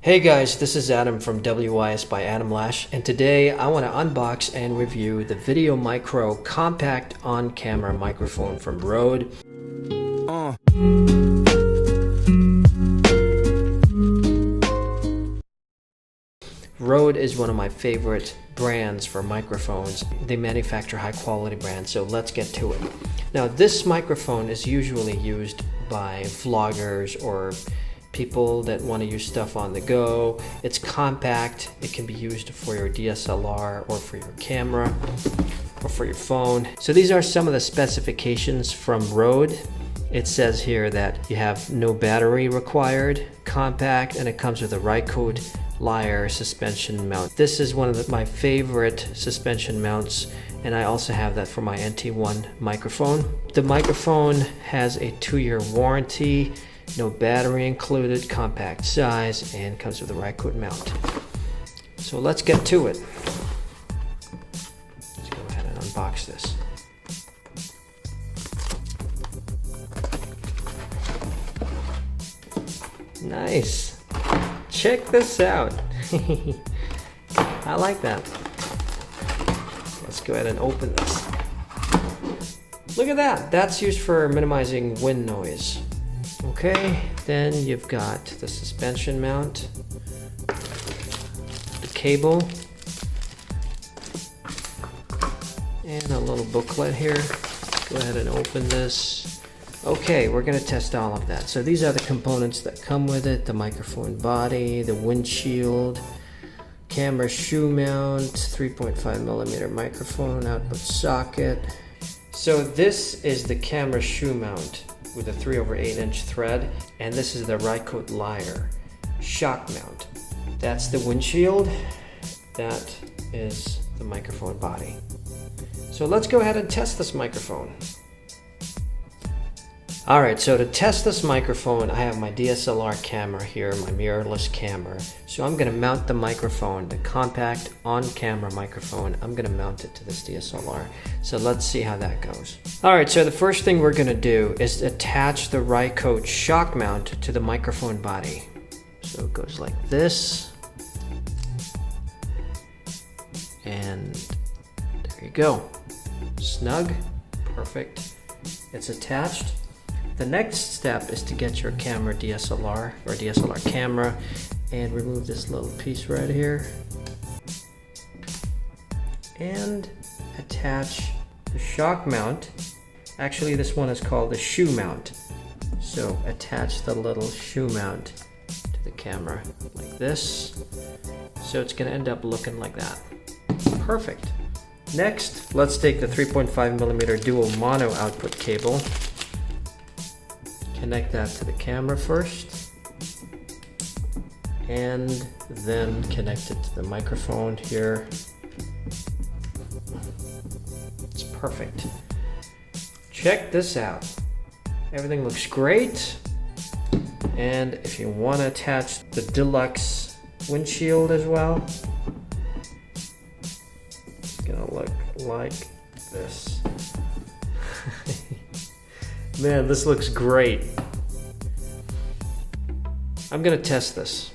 Hey guys, this is Adam from WIS by Adam Lash, and today I want to unbox and review the Video Micro compact on-camera microphone from Rode. Rode is one of my favorite brands for microphones. They manufacture high quality brands, so let's get to it. Now this microphone is usually used by vloggers or people that want to use stuff on the go. It's compact. It can be used for your DSLR or for your camera or for your phone. So these are some of the specifications from Rode. It says here that you have no battery required, compact, and it comes with a Rycote Lyre suspension mount. This is one of my favorite suspension mounts, and I also have that for my NT1 microphone. The microphone has a 2-year warranty, no battery included, compact size, and comes with a Rycote mount. So let's get to it. Let's go ahead and unbox this. Nice. Check this out. I like that. Let's go ahead and open this. Look at that. That's used for minimizing wind noise. Okay, then you've got the suspension mount, the cable, and a little booklet here. Go ahead and open this. Okay, we're going to test all of that. So these are the components that come with it: the microphone body, the windshield, camera shoe mount, 3.5mm microphone output socket. So this is the camera shoe mount with a 3/8" thread, and this is the Rycote Lyre shock mount. That's the windshield. That is the microphone body. So let's go ahead and test this microphone. Alright, so to test this microphone, I have my DSLR camera here, my mirrorless camera. So I'm going to mount the microphone, the compact on-camera microphone. I'm going to mount it to this DSLR. So let's see how that goes. Alright, so the first thing we're going to do is attach the Rycote shock mount to the microphone body. So it goes like this. And there you go. Snug. Perfect. It's attached. The next step is to get your camera DSLR or DSLR camera and remove this little piece right here and attach the shock mount. Actually, this one is called the shoe mount. So attach the little shoe mount to the camera like this. So it's going to end up looking like that. Perfect. Next, let's take the 3.5mm dual mono output cable. Connect that to the camera first, and then connect it to the microphone here. It's perfect. Check this out. Everything looks great. And if you want to attach the deluxe windshield as well, it's gonna look like this. Man, this looks great. I'm gonna test this.